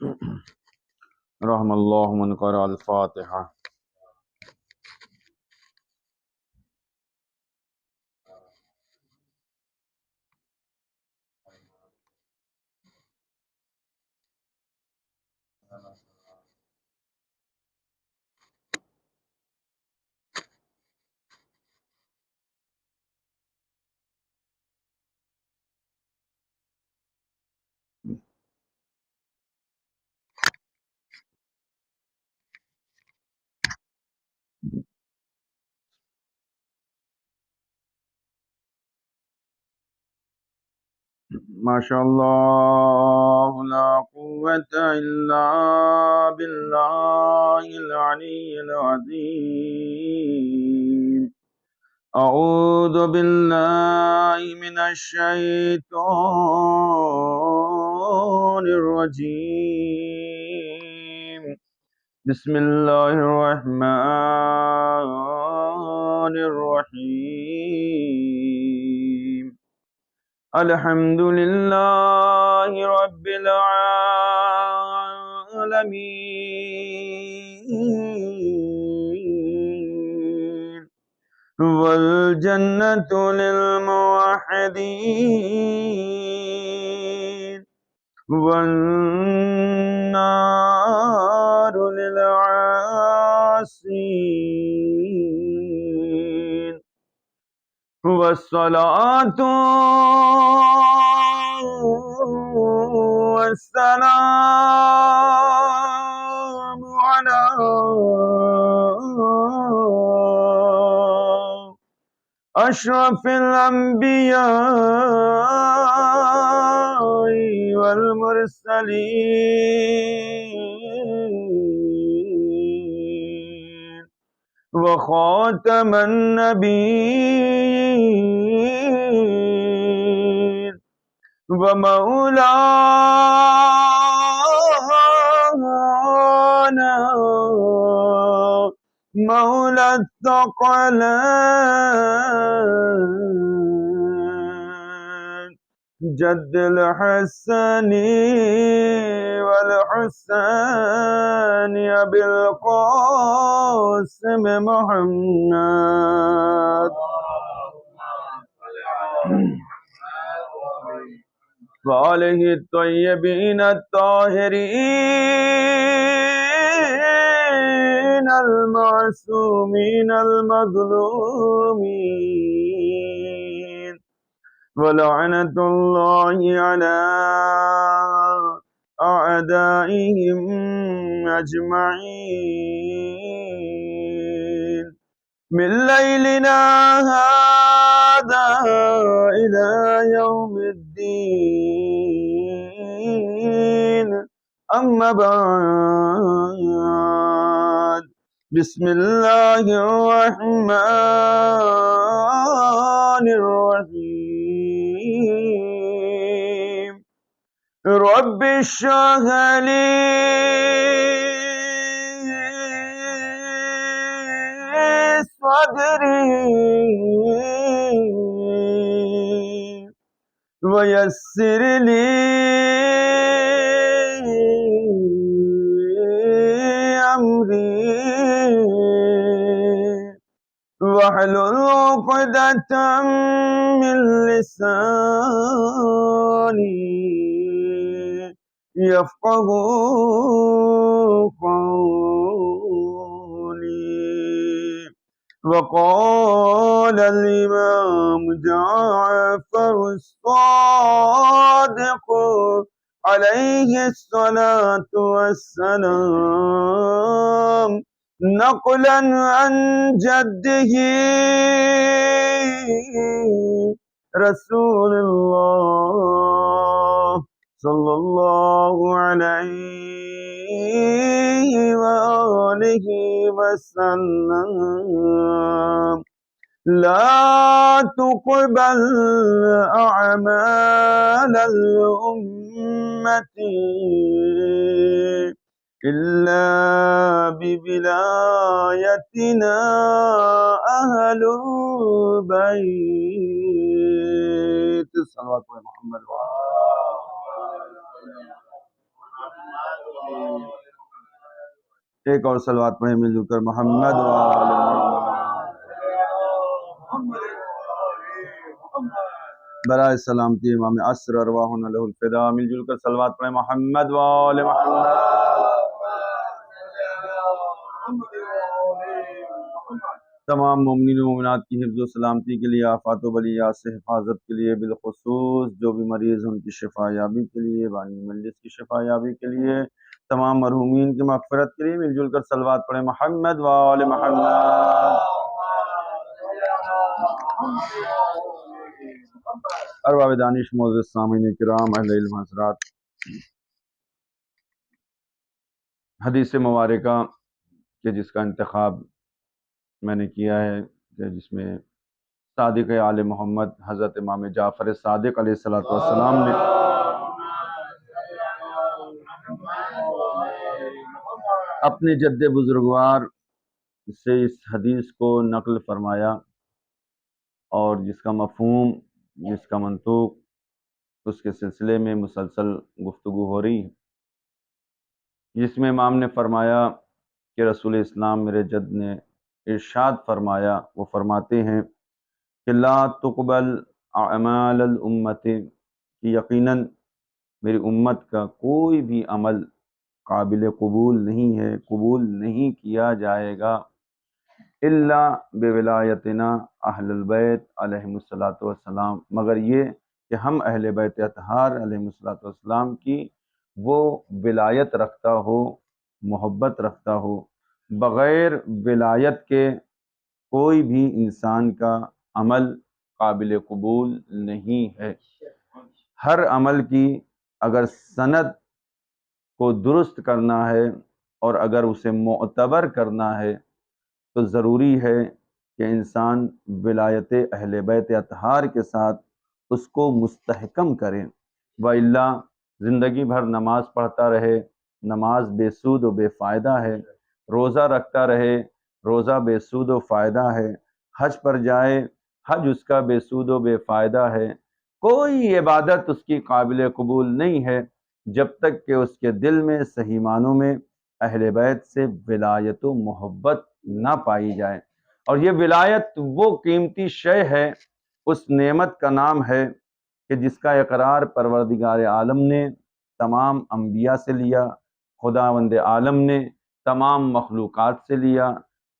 رحم الله من قرأ الفاتحة. ما شاء الله لا قوة إلا بالله العلي العظيم. أعوذ بالله من الشيطان الرجيم. بسم الله الرحمن الرحيم. الحمد لله رب العالمين، والجنة للموحدين، والنار للعاصين، والصلاة والسلام على أشرف الأنبياء والمرسلين، وخاتم النبيين، ومولانا مولى الثقلين، جد الحسن والحسين أبي القاسم محمد وآله الطيبين الطاهرين المعصومين المظلومين، ولعنة الله على أعدائهم أجمعين، من ليلنا هذا إلى يوم الدين. أما بعد، بسم الله الرحمن الرحيم. رب اشرح لي صدري ويسر لي أمري واحلل عقدة من لساني يفقه قولي. وقال الإمام جعفر الصادق عليه الصلاة والسلام نقلا عن جده رسول الله صلى الله عليه وآله وسلم: لا تقبل أعمال الأمة إلا بولايتنا أهل البيت. صلوات محمد ایک اور صلوات پڑھیں مل جل کر محمد وآل برائے سلامتی امام عصر ارواحنا لہ الفدا، مل جل کر صلوات پڑھیں محمد وآل محمد۔ تمام مومنین و مومنات کی حفظ و سلامتی کے لیے، آفات و بلیات سے حفاظت کے لیے، بالخصوص جو بھی مریض ان کی شفا یابی کے لیے، بانی مجلس کی شفا یابی کے لیے، تمام مرحومین کی مغفرت کے لیے مل جل کر صلوات پڑھیں محمد وآل محمد۔ ارباب دانش، معزز سامعین کرام، اہل علم حضرات، حدیث مبارکہ کہ جس کا انتخاب میں نے کیا ہے، کہ جس میں صادق آل محمد حضرت امام جعفر صادق علیہ السلام نے اپنے جد بزرگوار سے اس حدیث کو نقل فرمایا، اور جس کا مفہوم، جس کا منطوق، اس کے سلسلے میں مسلسل گفتگو ہو رہی ہے، جس میں امام نے فرمایا کہ رسول اسلام میرے جد نے ارشاد فرمایا، وہ فرماتے ہیں کہ لا تقبل اعمال الامت، کہ یقیناً میری امت کا کوئی بھی عمل قابل قبول نہیں ہے، قبول نہیں کیا جائے گا، الا بولایتنا اہل البیت علیہم الصلاۃ والسلام، مگر یہ کہ ہم اہل بیت اطہار علیہم الصلاۃ والسلام کی وہ ولایت رکھتا ہو، محبت رکھتا ہو۔ بغیر ولایت کے کوئی بھی انسان کا عمل قابل قبول نہیں ہے۔ ہر عمل کی اگر سند کو درست کرنا ہے اور اگر اسے معتبر کرنا ہے تو ضروری ہے کہ انسان ولایت اہل بیت اطہار کے ساتھ اس کو مستحکم کرے، وإلا زندگی بھر نماز پڑھتا رہے، نماز بے سود و بے فائدہ ہے، روزہ رکھتا رہے، روزہ بے سود و فائدہ ہے، حج پر جائے، حج اس کا بے سود و بے فائدہ ہے، کوئی عبادت اس کی قابل قبول نہیں ہے جب تک کہ اس کے دل میں صحیح معنوں میں اہل بیت سے ولایت و محبت نہ پائی جائے۔ اور یہ ولایت وہ قیمتی شے ہے، اس نعمت کا نام ہے کہ جس کا اقرار پروردگار عالم نے تمام انبیاء سے لیا، خداوند عالم نے تمام مخلوقات سے لیا،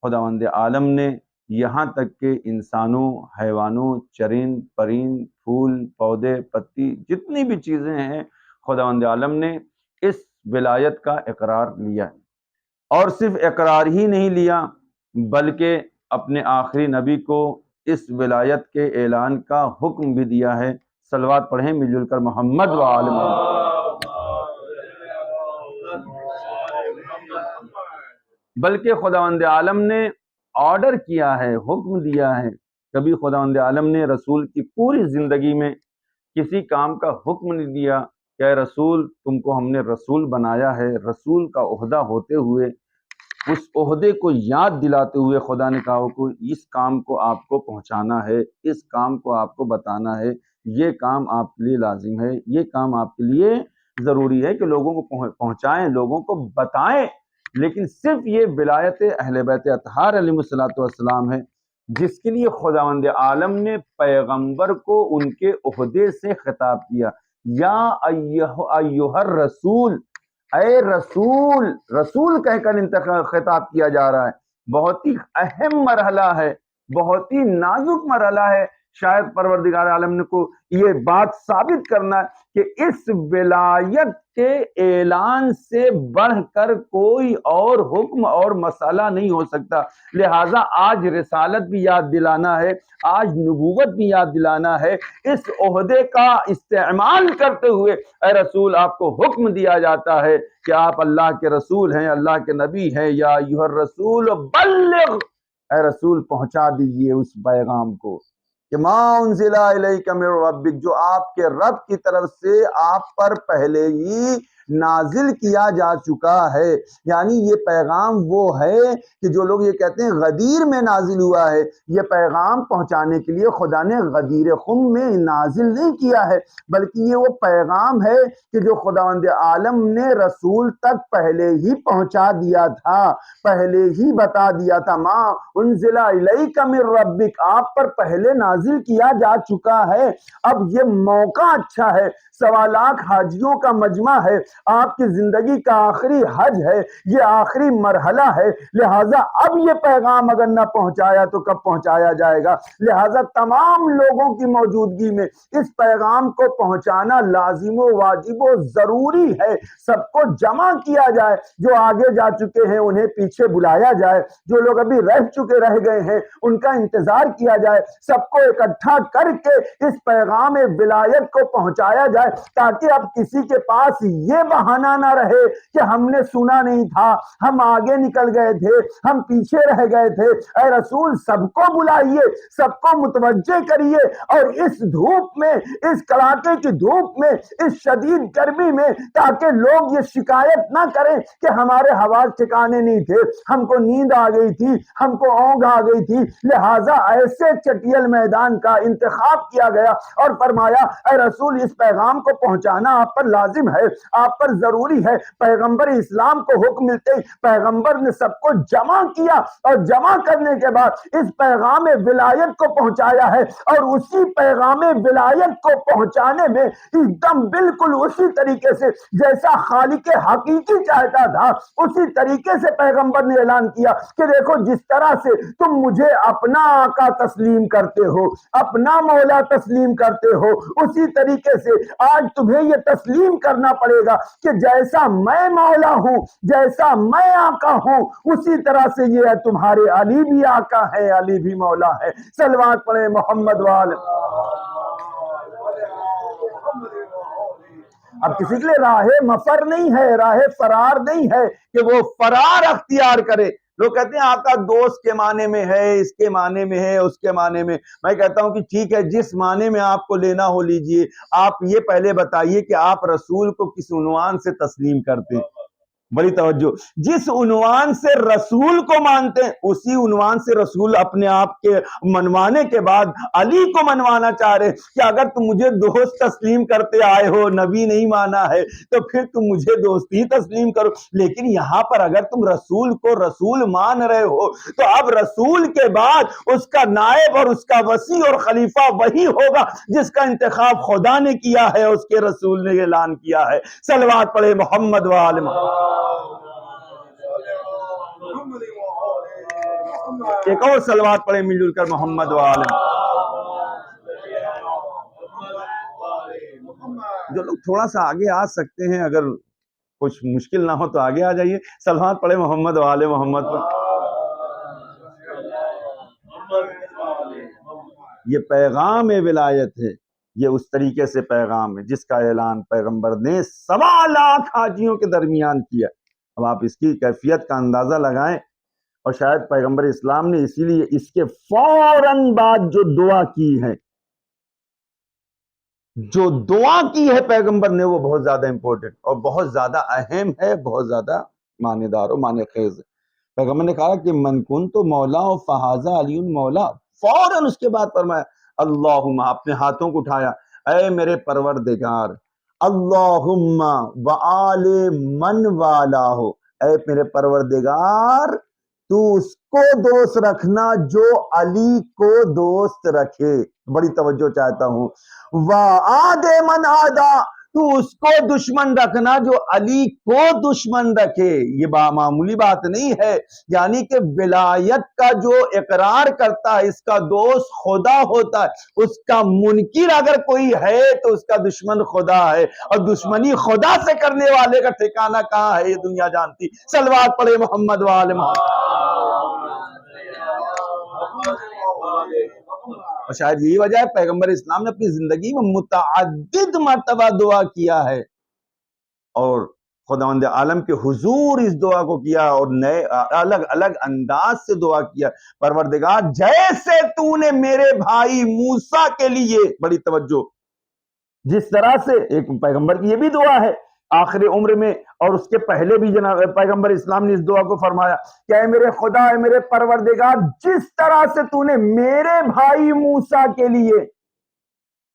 خداوند عالم نے یہاں تک کہ انسانوں، حیوانوں، چرند پرند، پھول پودے پتی، جتنی بھی چیزیں ہیں، خداوند عالم نے اس ولایت کا اقرار لیا ہے۔ اور صرف اقرار ہی نہیں لیا بلکہ اپنے آخری نبی کو اس ولایت کے اعلان کا حکم بھی دیا ہے۔ صلوات پڑھیں مل جل کر محمد وآل محمد۔ بلکہ خداوند عالم نے آرڈر کیا ہے، حکم دیا ہے۔ کبھی خداوند عالم نے رسول کی پوری زندگی میں کسی کام کا حکم نہیں دیا کہ اے رسول تم کو ہم نے رسول بنایا ہے، رسول کا عہدہ ہوتے ہوئے اس عہدے کو یاد دلاتے ہوئے خدا نے کہا کہ اس کام کو آپ کو پہنچانا ہے، اس کام کو آپ کو بتانا ہے، یہ کام آپ کے لیے لازم ہے، یہ کام آپ کے لیے ضروری ہے کہ لوگوں کو پہنچائیں، لوگوں کو بتائیں۔ لیکن صرف یہ ولایت اہل بیت اطہار علیہ الصلوۃ والسلام ہے جس کے لیے خداوند عالم نے پیغمبر کو ان کے عہدے سے خطاب کیا، یا ایھا الرسول، اے رسول، رسول کہہ کر خطاب کیا جا رہا ہے۔ بہت ہی اہم مرحلہ ہے، بہت ہی نازک مرحلہ ہے۔ شاید پروردگار عالم نے کو یہ بات ثابت کرنا ہے کہ اس ولایت کے اعلان سے بڑھ کر کوئی اور حکم اور مسئلہ نہیں ہو سکتا، لہٰذا آج رسالت بھی یاد دلانا ہے، آج نبوت بھی یاد دلانا ہے۔ اس عہدے کا استعمال کرتے ہوئے اے رسول آپ کو حکم دیا جاتا ہے کہ آپ اللہ کے رسول ہیں، اللہ کے نبی ہیں۔ یا ایھا الرسول بلغ، اے رسول پہنچا دیجئے اس پیغام کو کہ ما انزل الیک من ربک، جو آپ کے رب کی طرف سے آپ پر پہلے ہی نازل کیا جا چکا ہے۔ یعنی یہ پیغام وہ ہے کہ جو لوگ یہ کہتے ہیں غدیر میں نازل ہوا ہے، یہ پیغام پہنچانے کے لیے خدا نے غدیر خم میں نازل نہیں کیا ہے، بلکہ یہ وہ پیغام ہے کہ جو خداوند عالم نے رسول تک پہلے ہی پہنچا دیا تھا، پہلے ہی بتا دیا تھا۔ ما انزل الیک من ربک، آپ پر پہلے نازل کیا جا چکا ہے۔ اب یہ موقع اچھا ہے، 1.25 حاجیوں کا مجمع ہے، آپ کی زندگی کا آخری حج ہے، یہ آخری مرحلہ ہے، لہٰذا اب یہ پیغام اگر نہ پہنچایا تو کب پہنچایا جائے گا؟ لہٰذا تمام لوگوں کی موجودگی میں اس پیغام کو پہنچانا لازم و واجب و ضروری ہے۔ سب کو جمع کیا جائے، جو آگے جا چکے ہیں انہیں پیچھے بلایا جائے، جو لوگ ابھی رہ گئے ہیں ان کا انتظار کیا جائے، سب کو اکٹھا کر کے اس پیغام ولایت کو پہنچایا جائے، تاکہ اب کسی کے پاس یہ بہانہ نہ رہے کہ ہم نے سنا نہیں تھا، ہم آگے نکل گئے تھے، ہم پیچھے رہ گئے تھے۔ اے رسول، سب کو بلائیے، سب کو متوجہ کریے، اور اس دھوپ میں، اس کڑاکے کی دھوپ میں، اس شدید گرمی میں، تاکہ لوگ یہ شکایت نہ کریں کہ ہمارے حواس ٹھکانے نہیں تھے، ہم کو نیند آ گئی تھی، ہم کو اونگ آ گئی تھی۔ لہٰذا ایسے چٹیل میدان کا انتخاب کیا گیا اور فرمایا اے رسول، اس پیغام کو پہنچانا آپ پر لازم ہے، آپ پر ضروری ہے۔ پیغمبر اسلام کو حکم ملتے ہی پیغمبر نے سب کو جمع کیا، اور جمع کرنے کے بعد اس پیغام ولایت کو پہنچایا ہے، اور اسی پیغام ولایت کو پہنچانے میں ایک دم بالکل اسی طریقے سے جیسا خالق حقیقی چاہتا تھا، اسی طریقے سے پیغمبر نے اعلان کیا کہ دیکھو، جس طرح سے تم مجھے اپنا آقا تسلیم کرتے ہو، اپنا مولا تسلیم کرتے ہو، اسی طریقے سے آج تمہیں یہ تسلیم کرنا پڑے گا کہ جیسا میں مولا ہوں، جیسا میں آقا ہوں، اسی طرح سے یہ تمہارے علی بھی آقا ہے، علی بھی مولا ہے۔ صلوات پڑھیں محمد وآل۔ اب کسی کے لیے راہ مفر نہیں ہے، راہ فرار نہیں ہے کہ وہ فرار اختیار کرے۔ لوگ کہتے ہیں آقا دوست کے معنی میں ہے، اس کے معنی میں ہے، اس کے معنی میں۔ میں کہتا ہوں کہ ٹھیک ہے، جس معنی میں آپ کو لینا ہو لیجئے۔ آپ یہ پہلے بتائیے کہ آپ رسول کو کس عنوان سے تسلیم کرتے ہیں۔ بڑی توجہ، جس عنوان سے رسول کو مانتے ہیں اسی عنوان سے رسول اپنے آپ کے منوانے کے بعد علی کو منوانا چاہ رہے کہ اگر تم مجھے دوست تسلیم کرتے آئے ہو، نبی نہیں مانا ہے، تو پھر تم مجھے دوست ہی تسلیم کرو۔ لیکن یہاں پر اگر تم رسول کو رسول مان رہے ہو تو اب رسول کے بعد اس کا نائب اور اس کا وصی اور خلیفہ وہی ہوگا جس کا انتخاب خدا نے کیا ہے، اس کے رسول نے اعلان کیا ہے۔ صلوات پڑھے محمد وآل محمد۔ ایک اور صلوات پڑھیں مل جل کر محمد وآل۔ جو لوگ تھوڑا سا آگے آ سکتے ہیں، اگر کچھ مشکل نہ ہو تو آگے آ جائیے، صلوات پڑھیں محمد وآل محمد پر۔ یہ پیغام ولایت ہے، یہ اس طریقے سے پیغام ہے جس کا اعلان پیغمبر نے 1.25 حاجیوں کے درمیان کیا۔ اب آپ اس کی کیفیت کا اندازہ لگائیں، اور شاید پیغمبر اسلام نے اسی لیے اس کے فوراً بعد جو دعا کی ہے، جو دعا کی ہے پیغمبر نے، وہ بہت زیادہ امپورٹنٹ اور بہت زیادہ اہم ہے، بہت زیادہ معنی دار و معنی خیز ہے۔ پیغمبر نے کہا کہ من کنت مولا فہذا علی مولا، فوراً اس کے بعد فرمایا اللہم، اپنے ہاتھوں کو اٹھایا، اے میرے پروردگار، اللہم وآل من والہ، اے میرے پروردگار تو اس کو دوست رکھنا جو علی کو دوست رکھے۔ بڑی توجہ چاہتا ہوں۔ وعاد من عادا، تو اس کو دشمن رکھنا جو علی کو دشمن رکھے۔ یہ معمولی بات نہیں ہے، یعنی کہ ولایت کا جو اقرار کرتا ہے اس کا دوست خدا ہوتا ہے، اس کا منکر اگر کوئی ہے تو اس کا دشمن خدا ہے، اور دشمنی خدا سے کرنے والے کا ٹھکانہ کہاں ہے یہ دنیا جانتی۔ صلوات پڑھے محمد وآل محمد۔ اور شاید یہی وجہ ہے پیغمبر اسلام نے اپنی زندگی میں متعدد مرتبہ دعا کیا ہے، اور خداوند عالم کے حضور اس دعا کو کیا، اور نئے الگ الگ انداز سے دعا کیا۔ پروردگار، جیسے تو نے میرے بھائی موسیٰ کے لیے، بڑی توجہ، جس طرح سے ایک پیغمبر کی یہ بھی دعا ہے آخر عمر میں اور اس کے پہلے بھی جناب پیغمبر اسلام نے اس دعا کو فرمایا کہ اے میرے خدا، اے میرے پروردگار، جس طرح سے تو نے میرے بھائی موسیٰ کے لیے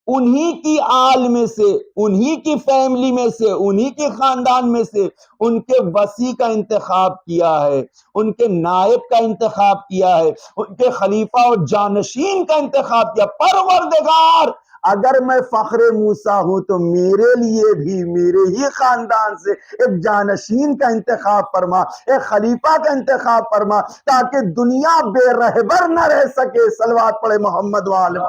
انہی کی آل میں سے، انہی کی فیملی میں سے، انہی کے خاندان میں سے ان کے وصی کا انتخاب کیا ہے، ان کے نائب کا انتخاب کیا ہے، ان کے خلیفہ اور جانشین کا انتخاب کیا، پروردگار اگر میں فخر موسیٰ ہوں تو میرے لیے بھی میرے ہی خاندان سے ایک جانشین کا انتخاب فرما، ایک خلیفہ کا انتخاب فرما، تاکہ دنیا بے رہبر نہ رہ سکے۔ صلوات پڑھے محمد وآلہ۔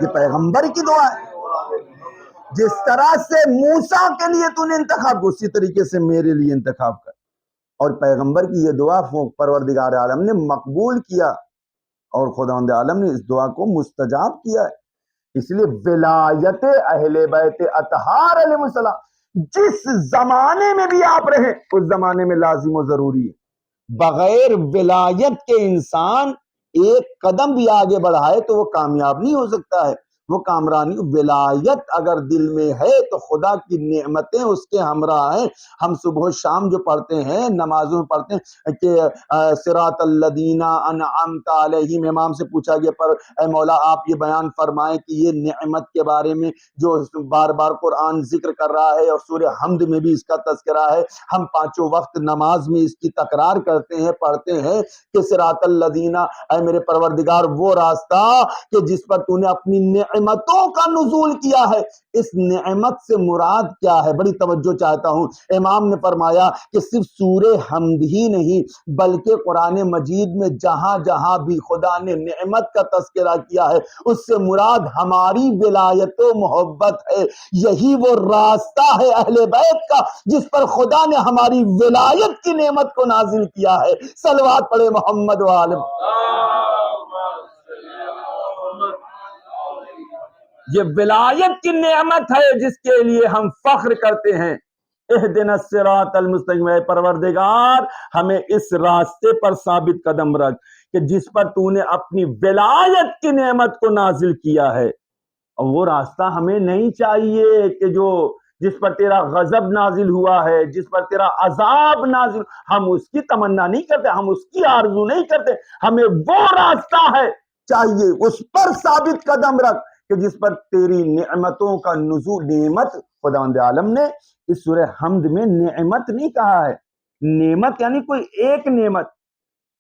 یہ پیغمبر کی دعا ہے، جس طرح سے موسیٰ کے لیے تو نے انتخاب کیا اسی طریقے سے میرے لیے انتخاب کر۔ اور پیغمبر کی یہ دعا پروردگار عالم نے مقبول کیا اور خداوند عالم نے اس دعا کو مستجاب کیا ہے۔ اس لیے ولایت اہل بیت اطہار علیہ السلام جس زمانے میں بھی آپ رہیں اس زمانے میں لازم و ضروری ہے۔ بغیر ولایت کے انسان ایک قدم بھی آگے بڑھائے تو وہ کامیاب نہیں ہو سکتا ہے، وہ کامرانی۔ ولایت اگر دل میں ہے تو خدا کی نعمتیں اس کے ہمراہ ہیں۔ ہم صبح و شام جو پڑھتے ہیں، نمازوں میں پڑھتے ہیں کہ صراط الذین انعمت علیہم، امام سے پوچھا گیا پر اے مولا آپ یہ بیان فرمائیں کہ یہ نعمت کے بارے میں جو بار بار قرآن ذکر کر رہا ہے اور سورہ حمد میں بھی اس کا تذکرہ ہے، ہم پانچوں وقت نماز میں اس کی تکرار کرتے ہیں، پڑھتے ہیں کہ صراط الذین، اے میرے پروردگار وہ راستہ کہ جس پر تو نے اپنی نعمتوں کا نزول کیا ہے۔ اس نعمت سے مراد کیا ہے؟ بڑی توجہ چاہتا ہوں۔ امام نے فرمایا کہ صرف سورہ حمد ہی نہیں بلکہ قرآن مجید میں جہاں جہاں بھی خدا نے نعمت کا تذکرہ کیا ہے اس سے مراد ہماری ولایت و محبت ہے۔ یہی وہ راستہ ہے اہل بیت کا جس پر خدا نے ہماری ولایت کی نعمت کو نازل کیا ہے۔ صلوات پڑھے محمد وآلہ۔ یہ ولایت کی نعمت ہے جس کے لیے ہم فخر کرتے ہیں۔ اہدنا الصراط المستقیم، اے پروردگار ہمیں اس راستے پر ثابت قدم رکھ کہ جس پر تو نے اپنی ولایت کی نعمت کو نازل کیا ہے۔ اور وہ راستہ ہمیں نہیں چاہیے کہ جس پر تیرا غضب نازل ہوا ہے، جس پر تیرا عذاب نازل، ہم اس کی تمنا نہیں کرتے، ہم اس کی آرزو نہیں کرتے، ہمیں وہ راستہ ہے چاہیے، اس پر ثابت قدم رکھ کہ جس پر تیری نعمتوں کا نزول۔ نعمت خداوند عالم نے اس سورہ حمد میں نعمت نہیں کہا ہے، نعمت یعنی کوئی ایک نعمت،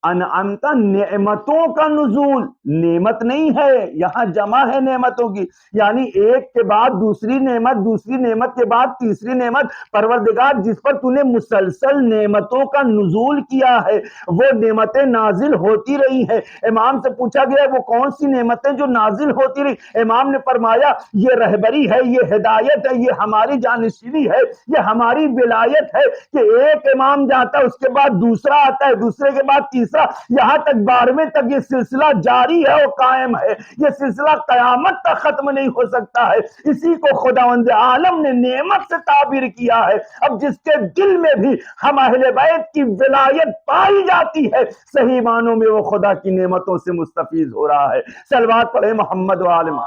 انعمت نعمتوں کا نزول، نعمت نہیں ہے، یہاں جمع ہے نعمتوں کی، یعنی ایک کے بعد دوسری نعمت، دوسری نعمت کے بعد تیسری نعمت۔ پروردگار جس پر تو نے مسلسل نعمتوں کا نزول کیا ہے وہ نعمتیں نازل ہوتی رہی ہیں۔ امام سے پوچھا گیا وہ کون سی نعمتیں جو نازل ہوتی رہی؟ امام نے فرمایا یہ رہبری ہے، یہ ہدایت ہے، یہ ہماری جانشینی ہے، یہ ہماری ولایت ہے کہ ایک امام جاتا ہے اس کے بعد دوسرا آتا ہے، دوسرے کے بعد تیسرا، یہاں تک 12ویں تک یہ سلسلہ جاری ہے اور قائم ہے، یہ سلسلہ قیامت تک ختم نہیں ہو سکتا ہے۔ اسی کو خداوند عالم نے نعمت سے تعبیر کیا ہے۔ اب جس کے دل میں بھی ہم اہل بیت کی ولایت پائی جاتی ہے صحیح معنوں میں وہ خدا کی نعمتوں سے مستفیض ہو رہا ہے۔ صلوات پڑھے محمد وآلہ۔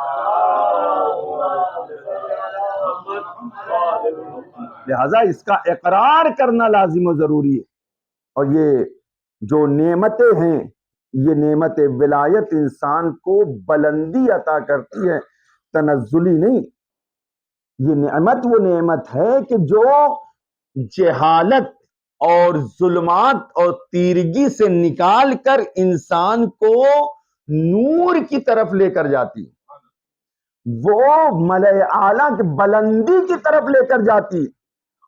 لہذا اس کا اقرار کرنا لازم و ضروری ہے۔ اور یہ جو نعمتیں ہیں، یہ نعمت ولایت انسان کو بلندی عطا کرتی ہے، تنزلی نہیں۔ یہ نعمت وہ نعمت ہے کہ جو جہالت اور ظلمات اور تیرگی سے نکال کر انسان کو نور کی طرف لے کر جاتی، وہ ملأ اعلیٰ کی بلندی کی طرف لے کر جاتی۔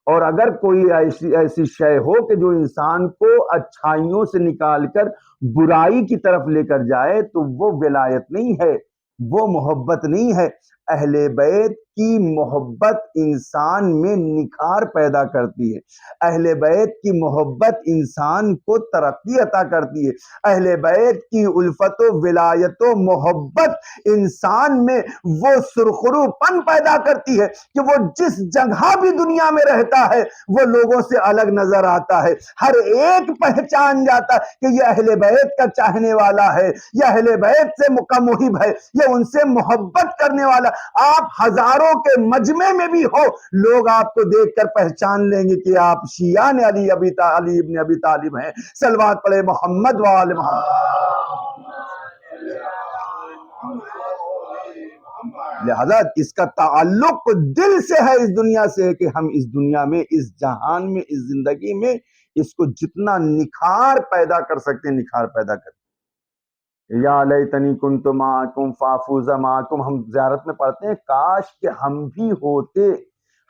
اور اگر کوئی ایسی شے ہو کہ جو انسان کو اچھائیوں سے نکال کر برائی کی طرف لے کر جائے تو وہ ولایت نہیں ہے، وہ محبت نہیں ہے۔ اہل بیت کی محبت انسان میں نکھار پیدا کرتی ہے، اہل بیت کی محبت انسان کو ترقی عطا کرتی ہے، اہل بیت کی الفت و ولایت و محبت انسان میں وہ سرخرو پن پیدا کرتی ہے کہ وہ جس جگہ بھی دنیا میں رہتا ہے وہ لوگوں سے الگ نظر آتا ہے، ہر ایک پہچان جاتا ہے کہ یہ اہل بیت کا چاہنے والا ہے، یہ اہل بیت سے محب ہے، یہ ان سے محبت کرنے والا۔ آپ ہزاروں کے مجمع میں بھی ہو، لوگ آپ کو دیکھ کر پہچان لیں گے کہ آپ شیعان علی ابن ابی طالب ہیں۔ صلوات پڑھے محمد وآل محمد۔ لہذا اس کا تعلق دل سے ہے، اس دنیا سے ہے کہ ہم اس دنیا میں، اس جہان میں، اس زندگی میں اس کو جتنا نکھار پیدا کر سکتے ہیں نکھار پیدا کریں۔ یا لیتنی کنت معکم فافوز معکم، ہم زیارت میں پڑھتے ہیں کاش کہ ہم بھی ہوتے۔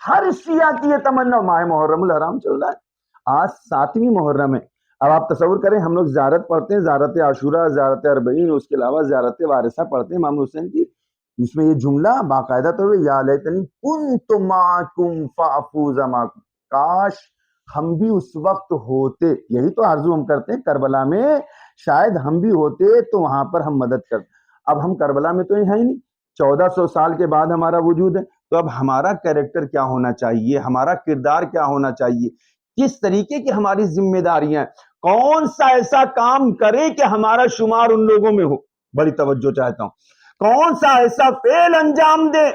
ہر شیعہ کی یہ تمنا۔ ماہ محرم الحرام چل رہا ہے، آج 7ویں محرم ہے۔ اب آپ تصور کریں ہم لوگ زیارت پڑھتے ہیں، زیارت عاشورہ، زیارت اربعین، اس کے علاوہ زیارت وارثہ پڑھتے ہیں امام حسین کی، اس میں یہ جملہ باقاعدہ طور پہ یا لیتنی کنت معکم فافوز معکم، کاش ہم بھی اس وقت ہوتے۔ یہی تو آرزو ہم کرتے ہیں، کربلا میں شاید ہم بھی ہوتے تو وہاں پر ہم مدد کرتے۔ اب ہم کربلا میں تو ہیں ہی نہیں، 1400 سال کے بعد ہمارا وجود ہے، تو اب ہمارا کیریکٹر کیا ہونا چاہیے، ہمارا کردار کیا ہونا چاہیے، کس طریقے کی ہماری ذمہ داریاں، کون سا ایسا کام کرے کہ ہمارا شمار ان لوگوں میں ہو۔ بڑی توجہ چاہتا ہوں، کون سا ایسا فعل انجام دے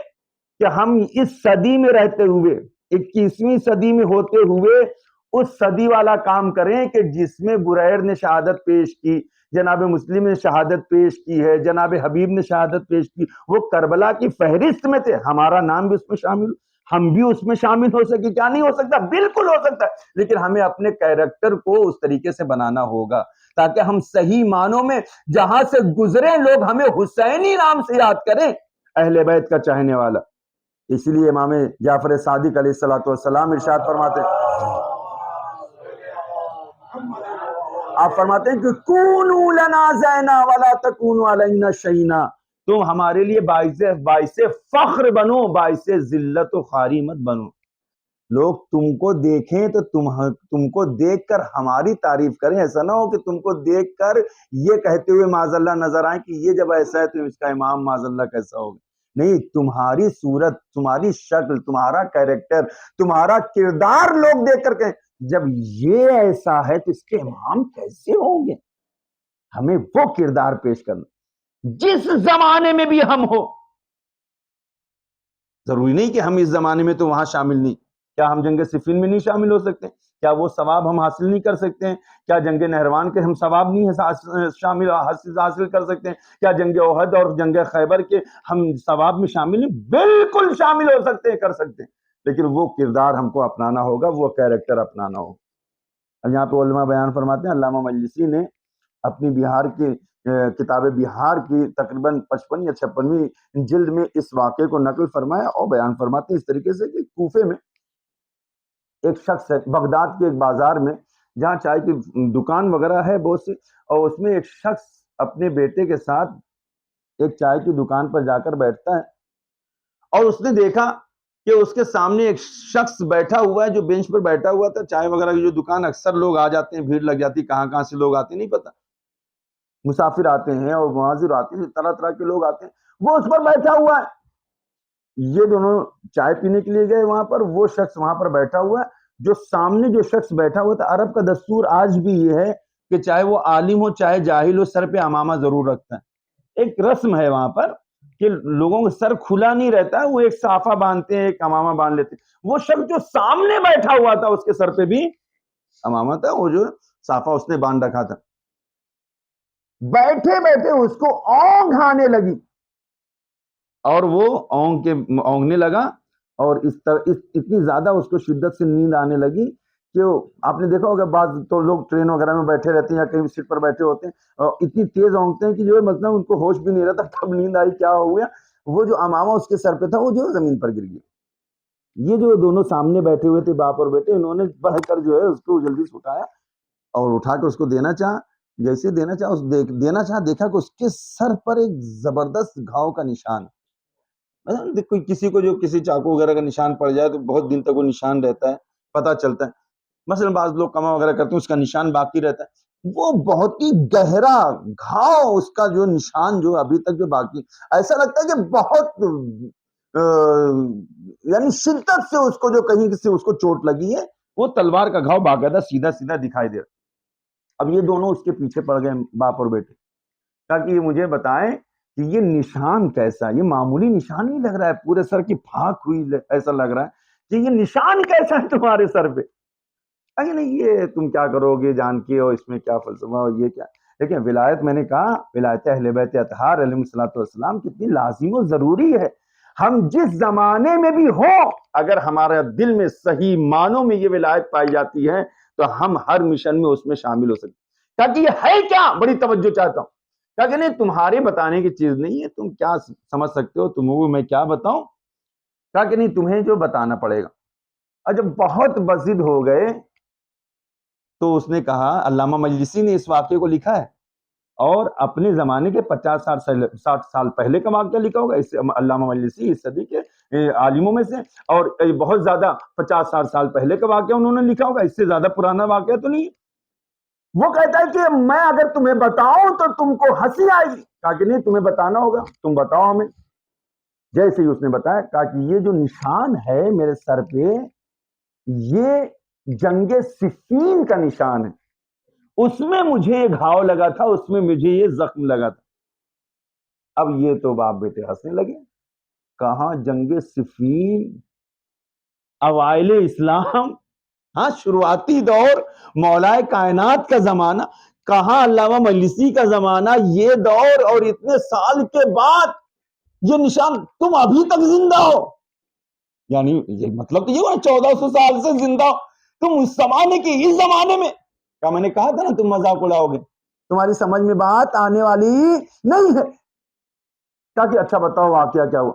کہ ہم اس صدی میں رہتے ہوئے، 21ویں صدی میں ہوتے ہوئے اس صدی والا کام کریں کہ جس میں بریر نے شہادت پیش کی، جناب مسلم نے شہادت پیش کی ہے، جناب حبیب نے شہادت پیش کی، وہ کربلا کی فہرست میں تھے، ہمارا نام بھی اس میں شامل، ہم بھی اس میں شامل ہو سکے۔ کیا نہیں ہو سکتا؟ بالکل ہو سکتا ہے، لیکن ہمیں اپنے کیریکٹر کو اس طریقے سے بنانا ہوگا تاکہ ہم صحیح معنوں میں جہاں سے گزرے لوگ ہمیں حسینی نام سے یاد کریں، اہل بیت کا چاہنے والا۔ اس لیے امام جعفر صادق علیہ الصلوۃ والسلام ارشاد فرماتے ہیں، آپ فرماتے ہیں کہ کونوا لنا زینا ولا تکونوا علینا شینا، تم ہمارے لیے باعث فخر بنو، باعث ذلت و خواری مت بنو۔ لوگ تم کو دیکھیں تو تم کو دیکھ کر ہماری تعریف کریں، ایسا نہ ہو کہ تم کو دیکھ کر یہ کہتے ہوئے معاذ اللہ نظر آئیں کہ یہ جب ایسا ہے تو اس کا امام معاذ اللہ کیسا ہوگا۔ نہیں، تمہاری صورت، تمہاری شکل، تمہارا کیریکٹر، تمہارا کردار لوگ دیکھ کر کہیں جب یہ ایسا ہے تو اس کے امام کیسے ہوں گے۔ ہمیں وہ کردار پیش کرنا جس زمانے میں بھی ہم ہو۔ ضروری نہیں کہ ہم اس زمانے میں تو وہاں شامل نہیں، کیا ہم جنگ صفین میں نہیں شامل ہو سکتے؟ کیا وہ ثواب ہم حاصل نہیں کر سکتے ہیں؟ کیا جنگ نہروان کے ہم ثواب نہیں شامل حاصل کر سکتے ہیں؟ کیا جنگ احد اور جنگ خیبر کے ہم ثواب میں شامل نہیں؟ بالکل شامل ہو سکتے ہیں، کر سکتے ہیں، لیکن وہ کردار ہم کو اپنانا ہوگا، وہ کیریکٹر اپنانا ہوگا۔ اب یہاں پہ علماء بیان فرماتے ہیں، علامہ مجلسی نے اپنی بہار کی کتاب بہار کی تقریباً 55 یا 56ویں جلد میں اس واقعے کو نقل فرمایا اور بیان فرماتے ہیں اس طریقے سے کہ کوفے میں ایک شخص ہے، بغداد کے ایک بازار میں جہاں چائے کی دکان وغیرہ ہے بہت سی، اور اس میں ایک شخص اپنے بیٹے کے ساتھ ایک چائے کی دکان پر جا کر بیٹھتا ہے، اور اس نے دیکھا کہ اس کے سامنے ایک شخص بیٹھا ہوا ہے جو بینچ پر بیٹھا ہوا تھا۔ چائے وغیرہ کی جو دکان اکثر لوگ آ جاتے ہیں، بھیڑ لگ جاتی، کہاں کہاں سے لوگ آتے ہیں نہیں پتا، مسافر آتے ہیں اور معاذر آتے ہیں، طرح طرح کے لوگ آتے ہیں، وہ اس پر بیٹھا ہوا ہے۔ یہ دونوں چائے پینے کے لیے گئے وہاں پر، وہ شخص وہاں پر بیٹھا ہوا ہے، جو سامنے جو شخص بیٹھا ہوا تھا۔ عرب کا دستور آج بھی یہ ہے کہ چاہے وہ عالم ہو چاہے جاہل ہو، سر پہ امامہ ضرور رکھتا ہے، ایک رسم ہے وہاں پر کہ لوگوں کا سر کھلا نہیں رہتا ہے، وہ ایک صافہ باندھتے ہیں، ایک امامہ باندھ لیتے ہیں۔ وہ شخص جو سامنے بیٹھا ہوا تھا اس کے سر پہ بھی امامہ تھا، وہ جو صافہ اس نے باندھ رکھا تھا۔ بیٹھے بیٹھے اس کو اونگ آنے لگی اور وہ اونگنے لگا، اور اتنی زیادہ اس کو شدت سے نیند آنے لگی کہ آپ نے دیکھا ہوگا بعض تو لوگ ٹرین وغیرہ میں بیٹھے رہتے ہیں یا کہیں سیٹ پر بیٹھے ہوتے ہیں اور اتنی تیز اونگتے ہیں کہ جو ہے مطلب ان کو ہوش بھی نہیں رہتا کب نیند آئی کیا ہو گیا۔ وہ جو امامہ اس کے سر پہ تھا وہ جو زمین پر گر گیا۔ یہ جو دونوں سامنے بیٹھے ہوئے تھے باپ اور بیٹے، انہوں نے بڑھ کر جو ہے اس کو جلدی سے اٹھایا اور اٹھا کے اس کو دینا چاہا۔ جیسے دینا چاہا دیکھا کہ اس کے سر پر ایک زبردست گھاؤ کا نشان ہے۔ کوئی کسی کو جو کسی چاقو وغیرہ کا نشان پڑ جائے تو بہت دن تک وہ نشان رہتا ہے، پتہ چلتا ہے۔ مثلا بعض لوگ کما وغیرہ کرتے ہیں، اس کا نشان باقی رہتا ہے۔ وہ بہت ہی گہرا گھاؤ، اس کا جو نشان جو ابھی تک جو باقی، ایسا لگتا ہے کہ بہت یعنی شدت سے اس کو جو کہیں سے اس کو چوٹ لگی ہے، وہ تلوار کا گھاؤ باقاعدہ سیدھا سیدھا دکھائی دے رہا۔ اب یہ دونوں اس کے پیچھے پڑ گئے باپ اور بیٹے، تاکہ یہ مجھے بتائیں کہ یہ نشان کیسا، یہ معمولی نشان نہیں لگ رہا ہے، پورے سر کی پھاک ہوئی ایسا لگ رہا ہے کہ یہ نشان کیسا ہے تمہارے سر پہ. اگر نہیں یہ تم کیا کرو گے جان کے، اور اس میں کیا فلسفہ اور یہ کیا. لیکن ولایت، میں نے کہا ولایت اہل بیت اطہار علیہ الصلوۃ والسلام کتنی لازم و ضروری ہے. ہم جس زمانے میں بھی ہو، اگر ہمارے دل میں صحیح معنوں میں یہ ولایت پائی جاتی ہے تو ہم ہر مشن میں اس میں شامل ہو سکتے. تاکہ یہ ہے کیا، بڑی توجہ چاہتا ہوں. کہ نہیں تمہارے بتانے کی چیز نہیں ہے، تم کیا سمجھ سکتے ہو، تمہیں میں کیا بتاؤں. کہ نہیں تمہیں جو بتانا پڑے گا. اور جب بہت بزد ہو گئے تو اس نے کہا، علامہ مجلسی نے اس واقعے کو لکھا ہے اور اپنے زمانے کے 50-60 سال پہلے کا واقعہ لکھا ہوگا. اس علامہ مجلسی اس صدی کے عالموں میں سے، اور بہت زیادہ 50-60 سال پہلے کا واقعہ انہوں نے لکھا ہوگا، اس سے زیادہ پرانا واقعہ تو نہیں. وہ کہتا ہے کہ میں اگر تمہیں بتاؤں تو تم کو ہنسی آئے گی. کہا کہ نہیں تمہیں بتانا ہوگا، تم بتاؤ ہمیں. جیسے ہی اس نے بتایا، کہا کہ یہ جو نشان ہے میرے سر پہ، یہ جنگ صفین کا نشان ہے. اس میں مجھے یہ گھاؤ لگا تھا، اس میں مجھے یہ زخم لگا تھا. اب یہ تو باپ بیٹے ہنسنے لگے. کہاں جنگ صفین، اوائل اسلام، ہاں شروعاتی دور، مولائے کائنات کا زمانہ، کہاں علامہ مجلسی کا زمانہ، یہ دور، اور اتنے سال کے بعد یہ نشان، تم ابھی تک زندہ ہو. یعنی یہ مطلب تو یہ ہوا 1400 سال سے زندہ ہو تم، اس زمانے کے اس زمانے میں. کیا میں نے کہا تھا نا تم مذاق اڑاؤ گے، تمہاری سمجھ میں بات آنے والی نہیں ہے. کیا کہ اچھا بتاؤ واقعہ کیا ہوا.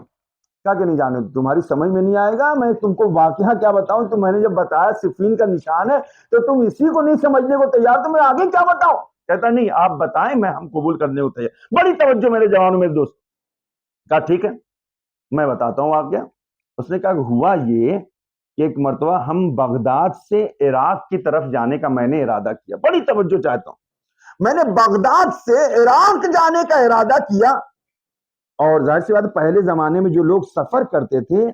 کیا کہ نہیں جانے، تمہاری سمجھ میں نہیں آئے گا، میں تم کو واقعہ کیا بتاؤں. تو میں نے جب بتایا صفین کا نشان ہے تو تم اسی کو نہیں سمجھنے کو تیار، تو میں آگے کیا بتاؤں. کہتا نہیں آپ بتائیں، میں ہم قبول کرنے کو تیار. بڑی توجہ میرے جوانوں میرے دوست. کہا ٹھیک ہے میں بتاتا ہوں واقعہ. اس نے کہا ہوا یہ کہ ایک مرتبہ ہم بغداد سے عراق کی طرف جانے کا میں نے ارادہ کیا. بڑی توجہ چاہتا ہوں. میں نے بغداد سے عراق جانے کا ارادہ کیا، اور ظاہر سی بات پہلے زمانے میں جو لوگ سفر کرتے تھے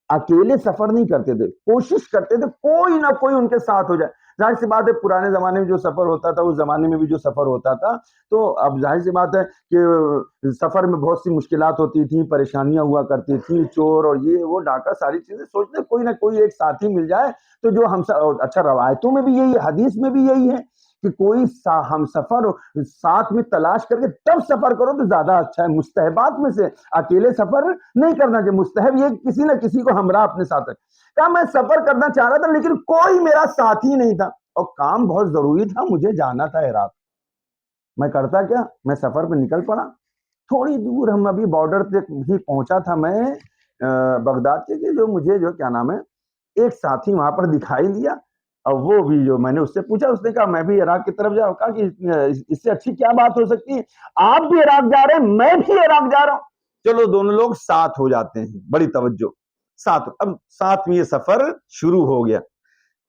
اکیلے سفر نہیں کرتے تھے، کوشش کرتے تھے کوئی نہ کوئی ان کے ساتھ ہو جائے. ظاہر سی بات ہے پرانے زمانے میں جو سفر ہوتا تھا، اس زمانے میں بھی جو سفر ہوتا تھا، تو اب ظاہر سی بات ہے کہ سفر میں بہت سی مشکلات ہوتی تھیں، پریشانیاں ہوا کرتی تھیں، چور اور یہ وہ ڈاکہ، ساری چیزیں. سوچتے کوئی نہ کوئی ایک ساتھی مل جائے تو جو ہم اچھا روایتوں میں بھی یہی ہے، حدیث میں بھی یہی ہے کہ کوئی ہم سفر ساتھ میں تلاش کر کے تب سفر کرو تو زیادہ اچھا ہے. مستحبات میں سے اکیلے سفر نہیں کرنا چاہیے، مستحب یہ کسی نہ کسی کو ہمراہ اپنے ساتھ ہے. کہا میں سفر کرنا چاہ رہا تھا لیکن کوئی میرا ساتھی نہیں تھا، اور کام بہت ضروری تھا، مجھے جانا تھا عراق. میں کرتا کیا، میں سفر پہ نکل پڑا. تھوڑی دور ہم ابھی بارڈر تک ہی پہنچا تھا میں بغداد کے، جو مجھے جو کیا نام ہے ایک ساتھی وہاں پر دکھائی دیا. اور وہ بھی جو میں نے اس سے پوچھا، اس نے کہا میں بھی عراق کی طرف جاؤں. کہا کہ اس سے اچھی کیا بات ہو سکتی ہے، آپ بھی عراق جا رہے ہیں میں بھی عراق جا رہا ہوں، چلو دونوں لوگ ساتھ ہو جاتے ہیں. بڑی توجہ ساتھ. اب ساتھ میں یہ سفر شروع ہو گیا.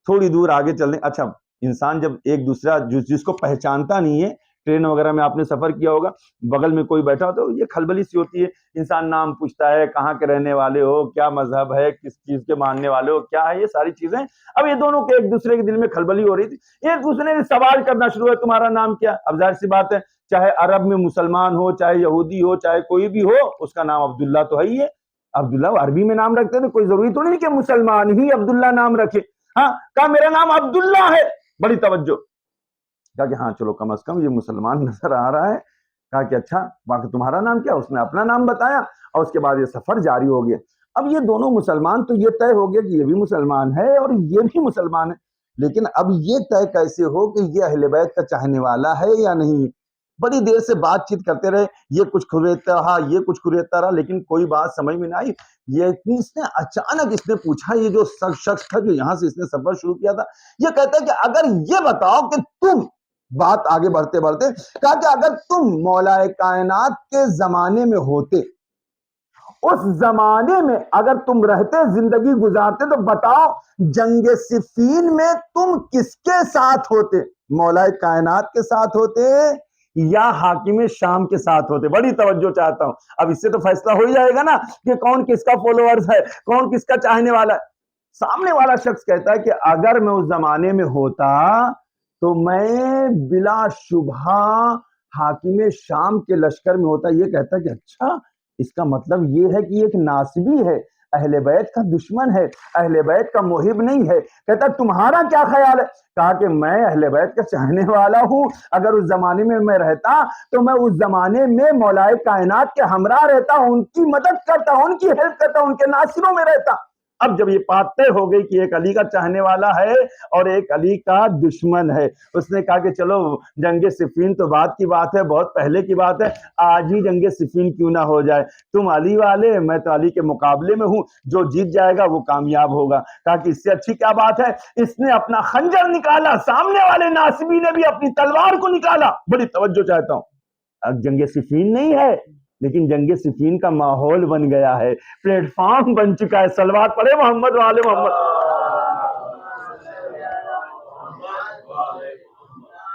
تھوڑی دور آگے چلنے، اچھا انسان جب ایک دوسرا جس کو پہچانتا نہیں ہے، ٹرین وغیرہ میں آپ نے سفر کیا ہوگا، بغل میں کوئی بیٹھا ہو تو یہ کھلبلی سی ہوتی ہے. انسان نام پوچھتا ہے، کہاں کے رہنے والے ہو، کیا مذہب ہے، کس چیز کے ماننے والے ہو، کیا ہے، یہ ساری چیزیں. اب یہ دونوں کے ایک دوسرے کے دل میں کھلبلی ہو رہی تھی. ایک دوسرے نے سوال کرنا شروع ہے تمہارا نام کیا. اب ظاہر سی بات ہے چاہے عرب میں مسلمان ہو، چاہے یہودی ہو، چاہے کوئی بھی ہو، اس کا نام عبداللہ تو ہے ہی ہے. عبداللہ عربی میں نام رکھتے تھے، کوئی ضروری تو نہیں کہ مسلمان ہی عبداللہ نام رکھے. ہاں کہا میرا نام عبداللہ ہے. بڑی توجہ. کہا کہ ہاں چلو کم از کم یہ مسلمان نظر آ رہا ہے. کہا کہ اچھا باقی تمہارا نام کیا. اس نے اپنا نام بتایا اور اس کے بعد یہ سفر جاری ہو گیا. اب یہ دونوں مسلمان، تو یہ طے ہو گیا کہ یہ بھی مسلمان ہے اور یہ بھی مسلمان ہے، لیکن اب یہ طے کیسے ہو کہ یہ اہل بیت کا چاہنے والا ہے یا نہیں. بڑی دیر سے بات چیت کرتے رہے، یہ کچھ کھریدتا رہا، یہ کچھ کھریدتا رہا، لیکن کوئی بات سمجھ میں نہ آئی. یہ اس نے اچانک اس نے پوچھا، یہ جو شخص تھا جو یہاں سے اس نے سفر شروع کیا تھا، یہ کہتا ہے کہ اگر یہ بتاؤ کہ تم، بات آگے بڑھتے بڑھتے کہا کہ اگر تم مولائے کائنات کے زمانے میں ہوتے، اس زمانے میں اگر تم رہتے، زندگی گزارتے، تو بتاؤ جنگ صفین میں تم کس کے ساتھ ہوتے، مولائے کائنات کے ساتھ ہوتے یا حاکم شام کے ساتھ ہوتے. بڑی توجہ چاہتا ہوں. اب اس سے تو فیصلہ ہو ہی جائے گا نا کہ کون کس کا فالوورز ہے، کون کس کا چاہنے والا ہے. سامنے والا شخص کہتا ہے کہ اگر میں اس زمانے میں ہوتا تو میں بلا شبہ حاکم شام کے لشکر میں ہوتا، یہ کہتا کہ اچھا اس کا مطلب یہ ہے کہ یہ ایک ناصبی ہے، اہل بیت کا دشمن ہے، اہل بیت کا محب نہیں ہے۔ کہتا تمہارا کیا خیال ہے؟ کہا کہ میں اہل بیت کا چاہنے والا ہوں، اگر اس زمانے میں میں رہتا تو میں اس زمانے میں مولائے کائنات کے ہمراہ رہتا، ان کی مدد کرتا، ان کی ہیلپ کرتا، ان کے ناصروں میں رہتا۔ اب جب یہ بات طے ہو گئی کہ ایک علی کا چاہنے والا ہے اور ایک علی کا دشمن ہے، اس نے کہا کہ چلو جنگ صفین تو بعد کی بات ہے، بہت پہلے کی بات ہے، آج ہی جنگ صفین کیوں نہ ہو جائے، تم علی والے، میں تو علی کے مقابلے میں ہوں، جو جیت جائے گا وہ کامیاب ہوگا۔ کہا کہ اس سے اچھی کیا بات ہے؟ اس نے اپنا خنجر نکالا، سامنے والے ناصبی نے بھی اپنی تلوار کو نکالا۔ بڑی توجہ چاہتا ہوں، اب جنگ صفین نہیں ہے لیکن جنگ صفین کا ماحول بن گیا ہے، پلیٹ فارم بن چکا ہے۔ صلوات پڑھے محمد والے محمد۔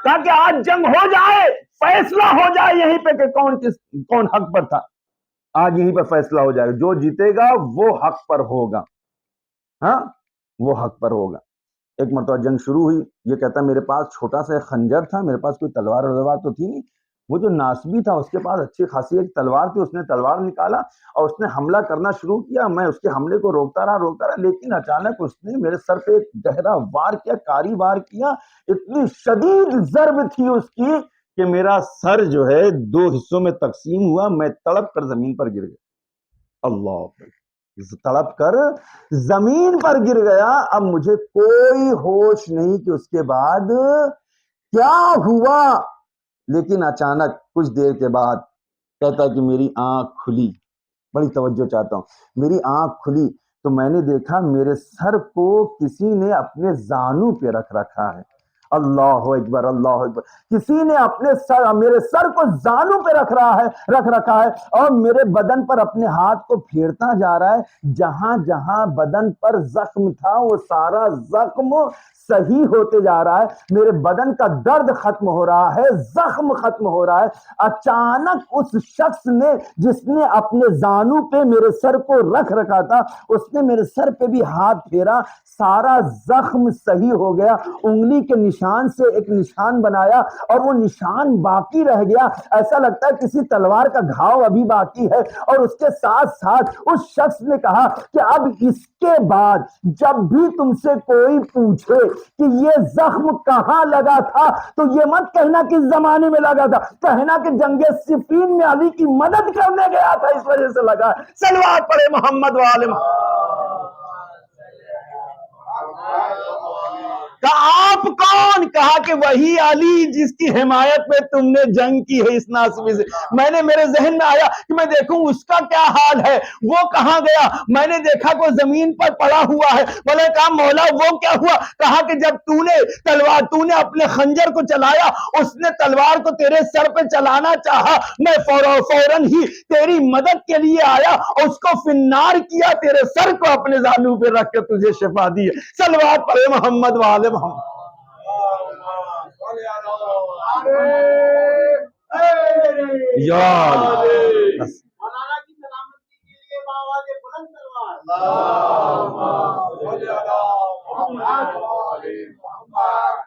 کہا کہ آج جنگ ہو جائے، فیصلہ ہو جائے یہیں پہ کہ کون حق پر تھا، آج یہیں پہ فیصلہ ہو جائے گا، جو جیتے گا وہ حق پر ہوگا، ہاں وہ حق پر ہوگا۔ ایک مرتبہ جنگ شروع ہوئی، یہ کہتا میرے پاس چھوٹا سا ایک خنجر تھا، میرے پاس کوئی تلوار تو تھی نہیں، وہ جو ناسبی تھا اس کے پاس اچھی خاصی ایک تلوار تھی، اس نے تلوار نکالا اور اس نے حملہ کرنا شروع کیا۔ میں اس کے حملے کو روکتا رہا، لیکن اچانک اس نے میرے سر پہ ایک گہرا وار کیا، کاری وار کیا، اتنی شدید ضرب تھی اس کی کہ میرا سر جو ہے 2 حصوں میں تقسیم ہوا، میں تڑپ کر زمین پر گر گیا۔ اللہ تڑپ کر زمین پر گر گیا۔ اب مجھے کوئی ہوش نہیں کہ اس کے بعد کیا ہوا، لیکن اچانک کچھ دیر کے بعد کہتا کہ میری آنکھ کھلی، بڑی توجہ چاہتا ہوں، میری آنکھ کھلی تو میں نے دیکھا میرے سر کو کسی نے اپنے زانو پہ رکھ رکھا ہے۔ اللہ اکبر، اللہ اکبر، کسی نے اپنے میرے سر کو زانو پہ رکھ رکھا ہے اور میرے بدن پر اپنے ہاتھ کو پھیرتا جا رہا ہے، جہاں جہاں بدن پر زخم تھا وہ سارا زخم صحیح ہوتے جا رہا ہے، میرے بدن کا درد ختم ہو رہا ہے، زخم ختم ہو رہا ہے۔ اچانک اس شخص نے جس نے اپنے زانو پہ میرے سر کو رکھ رکھا تھا، اس نے میرے سر پہ بھی ہاتھ پھیرا، سارا زخم صحیح ہو گیا، انگلی کے نشان سے ایک نشان بنایا اور وہ نشان باقی رہ گیا، ایسا لگتا ہے کسی تلوار کا گھاؤ ابھی باقی ہے۔ اور اس کے ساتھ ساتھ اس شخص نے کہا کہ اب اس کے بعد جب بھی تم سے کوئی پوچھے کہ یہ زخم کہاں لگا تھا تو یہ مت کہنا کہ اس زمانے میں لگا تھا، کہنا کہ جنگ صفین میں علی کی مدد کرنے گیا تھا، اس وجہ سے لگا۔ صلوات پڑھے محمد والے محمد۔ کہا آپ کون؟ کہا کہ وہی علی جس کی حمایت میں تم نے جنگ کی ہے اس ناسبی سے۔ میں نے میرے ذہن میں آیا کہ میں دیکھوں اس کا کیا حال ہے، وہ کہاں گیا، میں نے دیکھا کہ زمین پر پڑا ہوا ہے، میں نے کہا مولا وہ کیا ہوا؟ کہا کہ جب تو نے اپنے خنجر کو چلایا، اس نے تلوار کو تیرے سر پہ چلانا چاہا، میں فوراً ہی تیری مدد کے لیے آیا، اس کو فنار کیا، تیرے سر کو اپنے زانو پہ رکھ کے تجھے شفا دی ہے۔ صلوات پڑھے محمد والے محمد۔ یا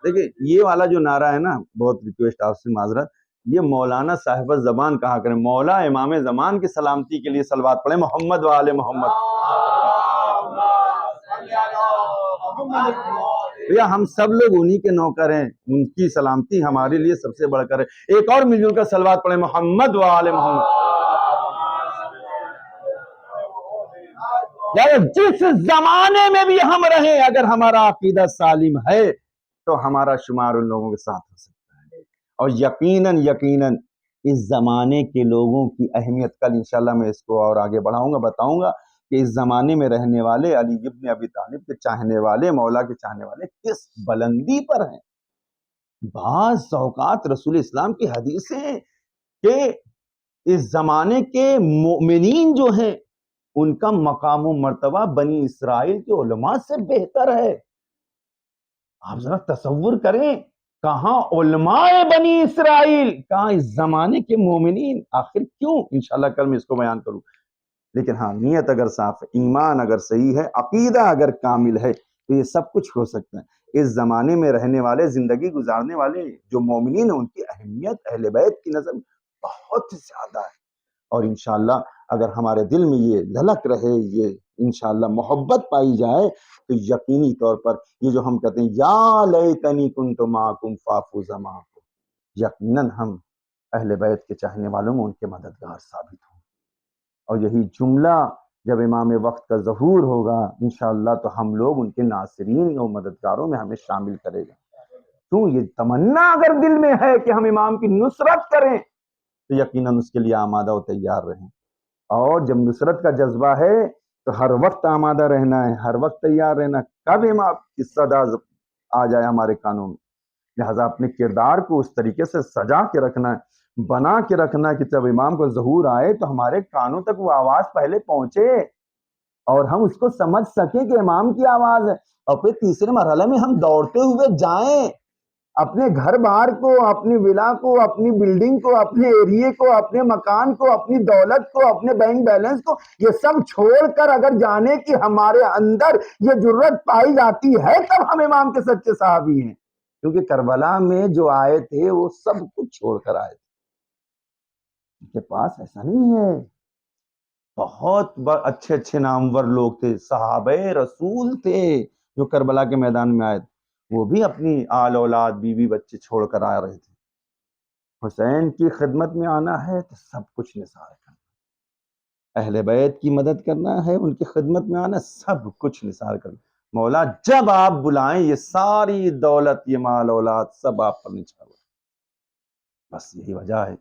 دیکھیں یہ والا جو نعرہ ہے نا، بہت ریکویسٹ آپ سے معذرت، یہ مولانا صاحب زبان کہا کریں، مولا امام زمان کی سلامتی کے لیے صلوات پڑھیں محمد والے محمد۔ یا ہم سب لوگ انہی کے نوکر ہیں، ان کی سلامتی ہمارے لیے سب سے بڑھ کر ہے۔ ایک اور مل جل کر صلوات پڑھیں محمد والے محمد۔ جس زمانے میں بھی ہم رہیں، اگر ہمارا عقیدہ سالم ہے تو ہمارا شمار ان لوگوں کے ساتھ ہو سکتا ہے۔ اور یقیناً اس زمانے کے لوگوں کی اہمیت کل انشاءاللہ میں اس کو اور آگے بڑھاؤں گا، بتاؤں گا کہ اس زمانے میں رہنے والے علی ابن ابی طالب کے چاہنے والے، مولا کے چاہنے والے کس بلندی پر ہیں۔ بعض اوقات رسول اسلام کی حدیثیں ہیں کہ اس زمانے کے مومنین جو ہیں ان کا مقام و مرتبہ بنی اسرائیل کے علماء سے بہتر ہے۔ آپ ذرا تصور کریں، کہاں علماء بنی اسرائیل، کہاں اس زمانے کے مومنین، آخر کیوں؟ انشاءاللہ کل میں اس کو بیان کروں۔ لیکن ہاں، نیت اگر صاف ہے، ایمان اگر صحیح ہے، عقیدہ اگر کامل ہے تو یہ سب کچھ ہو سکتا ہے۔ اس زمانے میں رہنے والے، زندگی گزارنے والے جو مومنین ہیں، ان کی اہمیت اہل بیت کی نظر میں بہت زیادہ ہے، اور انشاءاللہ اگر ہمارے دل میں یہ لھلک رہے، یہ انشاءاللہ محبت پائی جائے، تو یقینی طور پر یہ جو ہم کہتے ہیں یا لیتنی کنت معکم فافوز معکم، یقیناً ہم اہل بیت کے چاہنے والوں میں ان کے مددگار ثابت ہوں۔ اور یہی جملہ جب امام وقت کا ظہور ہوگا انشاءاللہ تو ہم لوگ ان کے ناصرین اور مددگاروں میں ہمیں شامل کرے گا۔ تو یہ تمنا اگر دل میں ہے کہ ہم امام کی نصرت کریں تو یقیناً اس کے لیے آمادہ و تیار رہیں، اور جب نصرت کا جذبہ ہے تو ہر وقت آمادہ رہنا ہے، ہر وقت تیار رہنا، کب امام کی صدا آ جائے ہمارے کانوں میں۔ لہٰذا اپنے کردار کو اس طریقے سے سجا کے رکھنا ہے، بنا کے رکھنا ہے کہ جب امام کو ظہور آئے تو ہمارے کانوں تک وہ آواز پہلے پہنچے اور ہم اس کو سمجھ سکیں کہ امام کی آواز ہے، اور پھر تیسرے مرحلے میں ہم دوڑتے ہوئے جائیں اپنے گھر بار کو، اپنی ولا کو، اپنی بلڈنگ کو، اپنے ایریے کو، اپنے مکان کو، اپنی دولت کو، اپنے بینک بیلنس کو، یہ سب چھوڑ کر اگر جانے کی ہمارے اندر یہ جرت پائی جاتی ہے تب ہم امام کے سچے صحابی ہیں، کیونکہ کربلا میں جو آئے تھے وہ سب کچھ چھوڑ کر آئے تھے۔ ان کے پاس ایسا نہیں ہے، بہت اچھے اچھے نامور لوگ تھے، صحابہ رسول تھے جو کربلا کے میدان میں آئے تھے، وہ بھی اپنی آل اولاد، بیوی بچے چھوڑ کر آ رہے تھے۔ حسین کی خدمت میں آنا ہے تو سب کچھ نثار کرنا، اہل بیت کی مدد کرنا ہے، ان کی خدمت میں آنا، سب کچھ نثار کرنا۔ مولا جب آپ بلائیں یہ ساری دولت، یہ مال اولاد سب آپ پر نچھاور، بس یہی وجہ ہے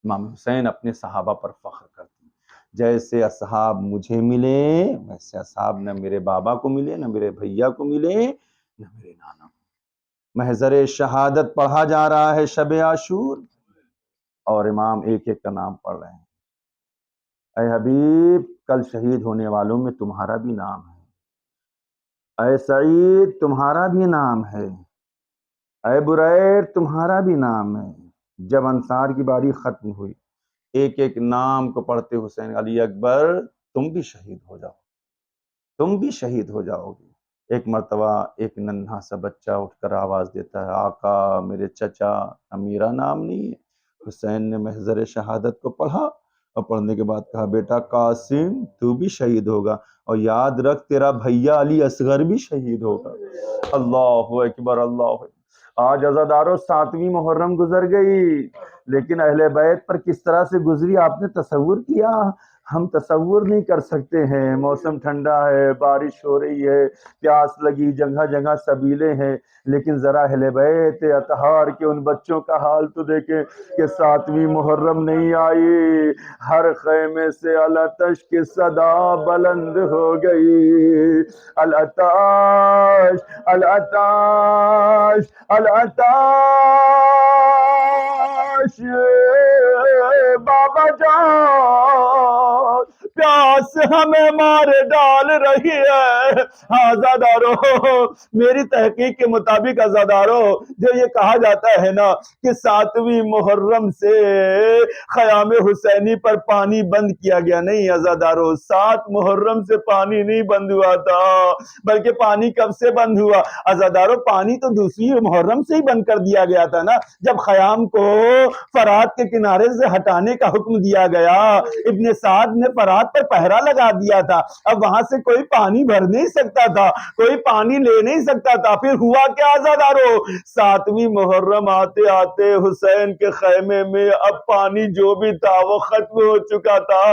امام حسین اپنے صحابہ پر فخر کرتے ہیں، جیسے اصحاب مجھے ملے ویسے اصحاب نہ میرے بابا کو ملے، نہ میرے بھیا کو ملے، نہ میرے نانا کو۔ محضر شہادت پڑھا جا رہا ہے شب عاشور، اور امام ایک ایک کا نام پڑھ رہے ہیں۔ اے حبیب، کل شہید ہونے والوں میں تمہارا بھی نام ہے، اے سعید تمہارا بھی نام ہے، اے بریر تمہارا بھی نام ہے۔ جب انصار کی باری ختم ہوئی، ایک ایک نام کو پڑھتے حسین علی اکبر تم بھی شہید ہو جاؤ، تم بھی شہید ہو جاؤ گے۔ ایک مرتبہ ایک ننھا سا بچہ اٹھ کر آواز دیتا ہے، آقا میرے چچا، میرا نام نہیں ہے۔ حسین نے محضر شہادت کو پڑھا اور پڑھنے کے بعد کہا، بیٹا قاسم تو بھی شہید ہوگا، اور یاد رکھ تیرا بھیا علی اصغر بھی شہید ہوگا۔ اللہ اکبر، اللہ اکبر۔ آج عزادارو 7ویں محرم گزر گئی، لیکن اہل بیت پر کس طرح سے گزری آپ نے تصور کیا؟ ہم تصور نہیں کر سکتے ہیں۔ موسم ٹھنڈا ہے، بارش ہو رہی ہے، پیاس لگی، جگہ جگہ سبیلے ہیں، لیکن ذرا اہل بیت اطہار کے ان بچوں کا حال تو دیکھیں کہ 7ویں محرم نہیں آئی، ہر خیمے سے الاتش کی صدا بلند ہو گئی، الاتش الاتش الاتش، بابا جان پیاس ہمیں مارے ڈال رہی ہے۔ آزادارو، میری تحقیق کے مطابق آزادارو، جو یہ کہا جاتا ہے نا کہ 7ویں محرم سے خیام حسینی پر پانی بند کیا گیا، نہیں آزادارو، 7 محرم سے پانی نہیں بند ہوا تھا، بلکہ پانی کب سے بند ہوا آزادارو؟ پانی تو دوسری محرم سے ہی بند کر دیا گیا تھا نا، جب خیام کو فرات کے کنارے سے ہٹانے کا حکم دیا گیا۔ ابن سعد نے فرات پر پہرا لگا دیا تھا، اب وہاں سے کوئی پانی بھر نہیں سکتا تھا، کوئی پانی لے نہیں سکتا تھا۔ پھر ہوا کیا آزادارو؟ 7ویں محرم آتے آتے حسین کے خیمے میں اب پانی جو بھی تھا وہ ختم ہو چکا تھا۔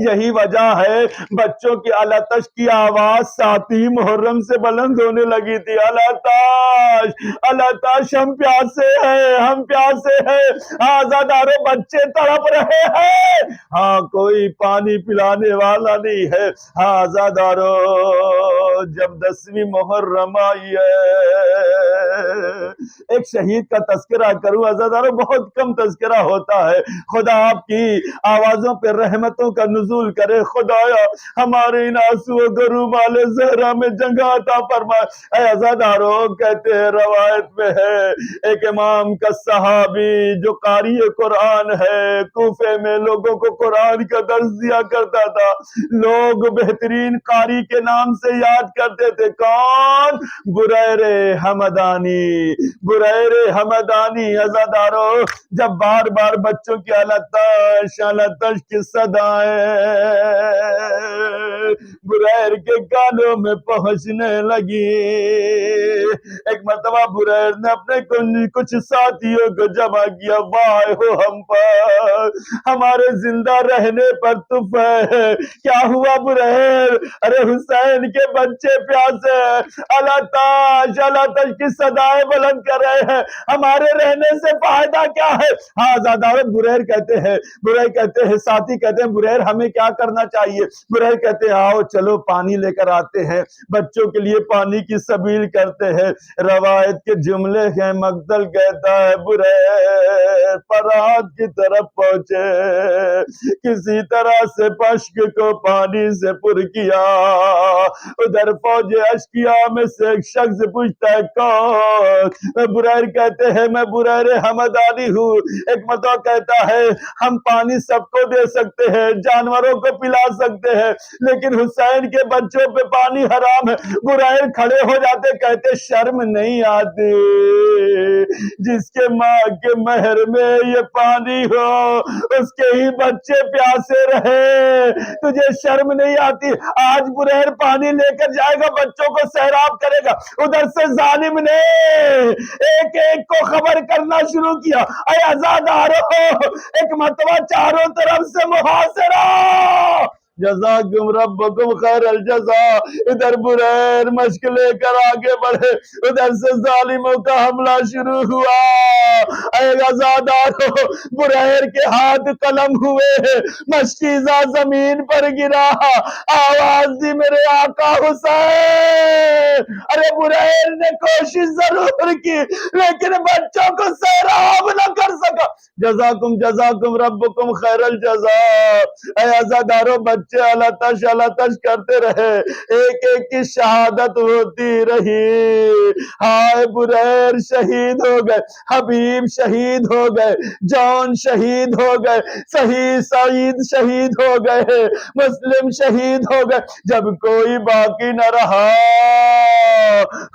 یہی وجہ ہے بچوں کی الاتش کی آواز 7ویں محرم سے بلند ہونے لگی تھی، الاتش الاتش، ہم پیاسے ہیں، ہم پیاسے ہیں۔ آزادارو، بچے تڑپ رہے ہیں، ہاں کوئی پانی پلانے والا نہیں ہے۔ آزادارو، جب 10ویں محرم آئی ہے، ایک شہید کا تذکرہ کروں آزادارو، بہت کم تذکرہ ہوتا ہے۔ خدا آپ کی آوازوں پہ رحمتوں کا نزول کرے، خدایا ہمارے ان آنسوؤں کو رومال زہرا میں جگہ عطا فرما۔ اے آزادارو، کہتے ہیں روایت میں ہے ایک امام کا صحابی جو قاری قرآن ہے، کوفے میں لوگوں کو قرآن کا درس دیا کرتا تھا. لوگ بہترین قاری کے نام سے یاد کرتے تھے. کون؟ بریر ہمدانی. بریر ہمدانی. عزادارو جب بار بار بچوں کی التش کی صدائیں بریر کے کانوں میں پہنچنے لگی. ایک مرتبہ بریر نے اپنے کچھ ساتھیوں کو جمع کیا. واہ ہو ہم پر، ہمارے زندہ رہنے پر تف ہے. کیا ہوا بریر؟ ارے حسین کے بچے پیاسے، التش کی صدائیں بلند کر رہے ہیں، ہمارے رہنے سے فائدہ کیا ہے؟ ہاں عزادارو بریر کہتے ہیں ساتھی کہتے ہیں بریر ہمیں کیا کرنا چاہیے؟ بریر کہتے ہیں آؤ چلو پانی لے کر آتے ہیں، بچوں کے لیے پانی کی سبیل کرتے ہیں. روایت کے جملے ہیں، مقتل کہتا ہے بریر فرات کی طرف پہنچے، کسی طرح سے پشک کو پانی سے پر کیا. ادھر فوج اشکیا میں سے ایک شخص پوچھتا ہے کون؟ بریر کہتے ہیں میں بریر حمدانی ہوں. ایک مرتبہ کہتا ہے ہم پانی سب کو دے سکتے ہیں، جانوروں کو پلا سکتے ہیں، لیکن حسین کے بچوں پہ پانی حرام ہے. بریر کھڑے ہو جاتے، کہتے شرم نہیں آتی جس کے ماں کے مہر میں یہ پانی ہو اس کے ہی بچے پیاسے رہے، تجھے شرم نہیں آتی؟ آج بریر پانی لے کر جائے گا، بچوں کو سیراب کرے گا. ادھر سے ظالم نے ایک ایک کو خبر کرنا شروع کیا. اے عزادارو ایک مرتبہ چاروں طرف سے محاصرہ. جزاکم ربکم خیر الجزا. ادھر بریر مشق لے کر آگے بڑھے، ادھر سے ظالموں کا حملہ شروع ہوا. اے عزادارو بریر کے ہاتھ قلم ہوئے، مشکیزہ زمین پر گرا. آواز دی میرے آقا حسین. ارے بریر نے کوشش ضرور کی لیکن بچوں کو سیراب نہ کر سکا. جزاکم ربکم خیر الجزا. اے عزادارو بچے التش کرتے رہے، ایک ایک کی شہادت ہوتی رہی. ہائے بریر شہید ہو گئے، حبیب شہید ہو گئے، جان شہید ہو گئے، صحیح سعید شہید ہو گئے، مسلم شہید ہو گئے. جب کوئی باقی نہ رہا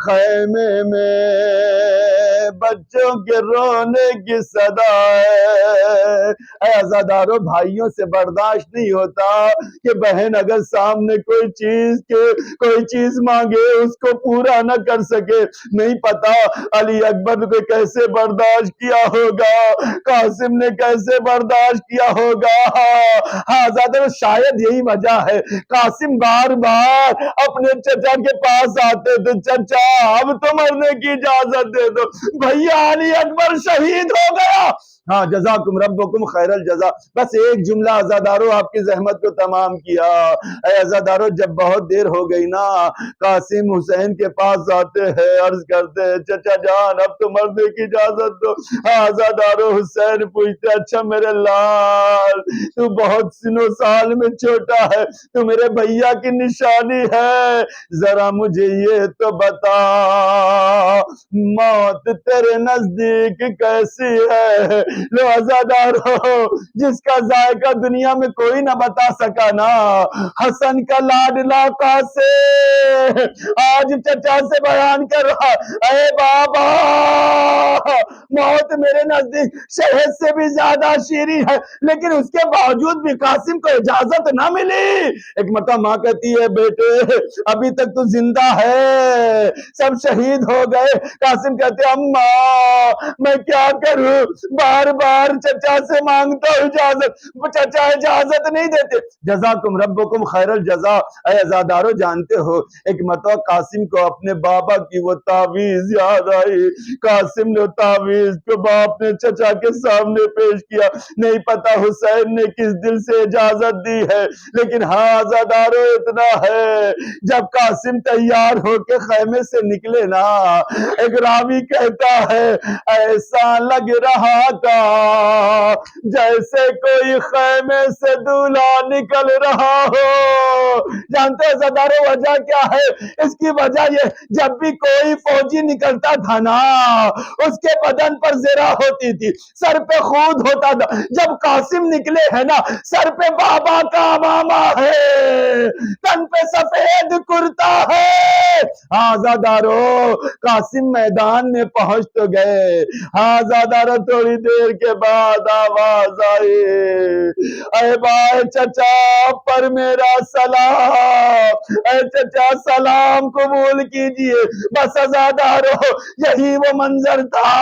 خیمے میں بچوں کے رونے کی صدا ہے. اے عزادارو بھائیوں سے برداشت نہیں ہوتا کہ بہن اگر سامنے کوئی چیز مانگے اس کو پورا نہ کر سکے. نہیں پتا علی اکبر کو کیسے برداشت کیا ہوگا، قاسم نے کیسے برداشت کیا ہوگا. ہاں عزادارو شاید یہی وجہ ہے قاسم بار بار اپنے چچا کے پاس آتے تھے، چچا اب تو مرنے کی اجازت دے دو، بھیا علی اکبر شہید ہو گیا. ہاں جزاکم ربکم خیر الجزا. بس ایک جملہ عزادارو آپ کی زحمت کو تمام کیا. اے عزادارو جب بہت دیر ہو گئی نا قاسم حسین کے پاس آتے ہیں، عرض کرتے ہیں چچا جان اب تو مرنے کی اجازت دو. ہاں عزادارو حسین پوچھتے اچھا میرے لال تو بہت سنو سال میں چھوٹا ہے، تو میرے بھیا کی نشانی ہے، ذرا مجھے یہ تو بتا موت تیرے نزدیک کیسی ہے. لو عزادارو جس کا ذائقہ دنیا میں کوئی نہ بتا سکا نا، حسن کا لاڈلا قاسم آج چچا سے بیان کر رہا. اے بابا موت میرے نزدیک شہد سے بھی زیادہ شیریں ہے، لیکن اس کے باوجود بھی قاسم کو اجازت نہ ملی. ایک مرتبہ ماں کہتی ہے بیٹے ابھی تک تو زندہ ہے، سب شہید ہو گئے. قاسم کہتے اماں میں کیا کروں، بار بار چچا سے مانگتا ہوں اجازت، چچا اجازت نہیں دیتے. جزاکم ربکم خیر الجزا. اے عزادارو جانتے ہو ایک مرتبہ قاسم کو اپنے بابا کی وہ تعویذ یاد آئی. قاسم نے تعویذ کو باپ نے چچا کے سامنے پیش کیا. نہیں پتا حسین نے کس دل سے اجازت دی ہے، لیکن ہاں عزادارو اتنا ہے جب قاسم تیار ہو کے خیمے سے نکلے نا، ایک راوی کہتا ہے ایسا لگ رہا ہوتا جیسے کوئی خیمے سے دولہا نکل رہا ہو۔ جانتے ہیں زدارو وجہ کیا ہے؟ اس کی وجہ یہ، جب بھی کوئی فوجی نکلتا تھا نا، اس کے بدن پر زرہ ہوتی تھی، سر پہ خود ہوتا تھا۔ جب قاسم نکلے ہیں نا، سر پہ بابا کا عمامہ ہے، تن پہ سفید کرتا ہے۔ آزادارو قاسم میدان میں پہنچ تو گئے، آزادارو تھوڑی دیر کے بعد آواز آئی، اے بھائی چچا پر میرا سلام، اے چچا سلام قبول کیجئے۔ بس آزادارو یہی وہ منظر تھا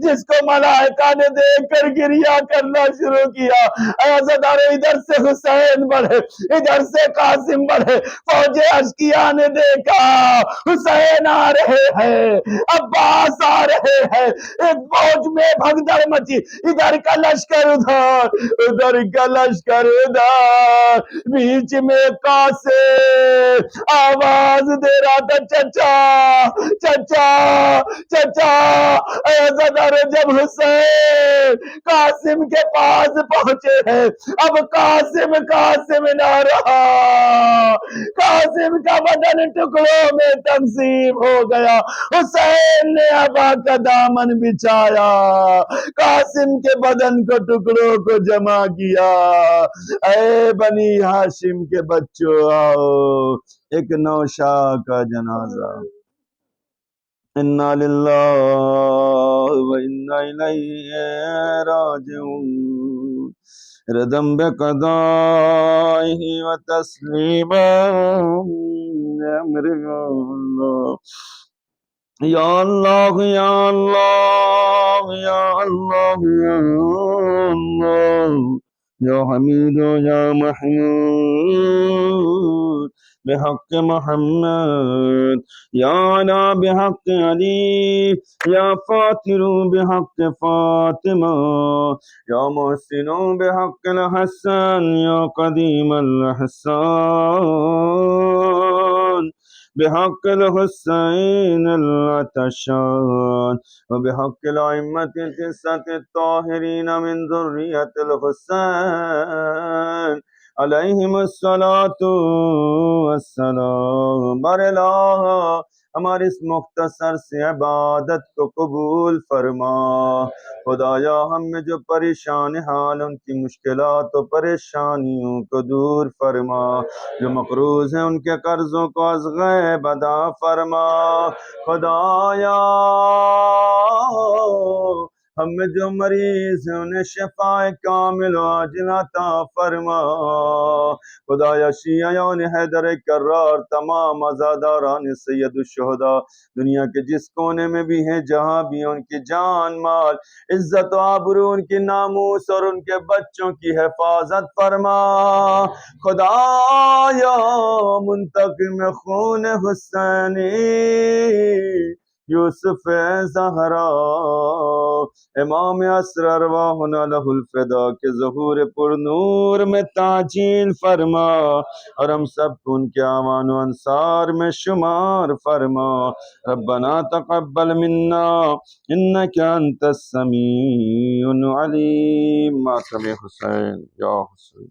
جس کو ملائکہ نے دیکھ کر گریہ کرنا شروع کیا۔ اے آزادارو ادھر سے حسین بڑھے، ادھر سے قاسم بڑھے، فوج اشقیاء نے دیکھا حسین آ رہے ہیں، عباس آ رہے ہیں، ایک فوج میں بھگدڑ مچی، ادھر کا لشکر ادھر، ادھر کا لشکر ادھر، بیچ میں قاسم آواز دے رہا تھا، چچا چچا چچا۔ اے عزادارو جب حسین قاسم کے پاس پہنچے ہیں، اب قاسم نہ رہا، قاسم کا بدن ٹکڑوں میں تقسیم ہو گیا، حسین نے ابا کا دامن بچھایا، قاسم کے بدن کو ٹکڑوں کو جمع کیا۔ اے بنی ہاشم کے بچوں آؤ، ایک نوشا کا جنازہ، انا للہ و انا الیہ راجعون، ردم بقضائہ و تسلیما امر اللہ، یا اللہ یا اللہ یا اللہ یا اللہ، یا حمید یا محمود بحق محمد، یا علا بحق علی، یا فاطر بحق فاطمہ، یا محسن بحق الحسن، یا قدیم الحسان بحق الحسین العطشان، وبحق الائمة التسعة الطاہرین من ذریة الحسین علیہم الصلاة والسلام۔ بر الہ ہماری اس مختصر سے عبادت کو قبول فرما، خدایا ہم میں جو پریشان حال ان کی مشکلات و پریشانیوں کو دور فرما، جو مقروض ہیں ان کے قرضوں کو از غیب ادا فرما، خدایا ہم میں جو مریض ہیں انہیں شفاء کامل و عاجل عطا فرما، خدایا شیعیان حیدر کرار، تمام عزاداران سید الشہداء دنیا کے جس کونے میں بھی ہیں، جہاں بھی ہیں، ان کی جان مال عزت و آبرو، ان کی ناموس اور ان کے بچوں کی حفاظت فرما، خدایا منتقم خون حسینی یوسف زہرا امام عصر ارواحنا لہ الفدا کے ظہور پر نور میں تعجیل فرما، اور ہم سب کو ان کے اعوان و انصار میں شمار فرما، ربنا تقبل منا انک انت السمیع العلیم، ماتم حسین یا حسین۔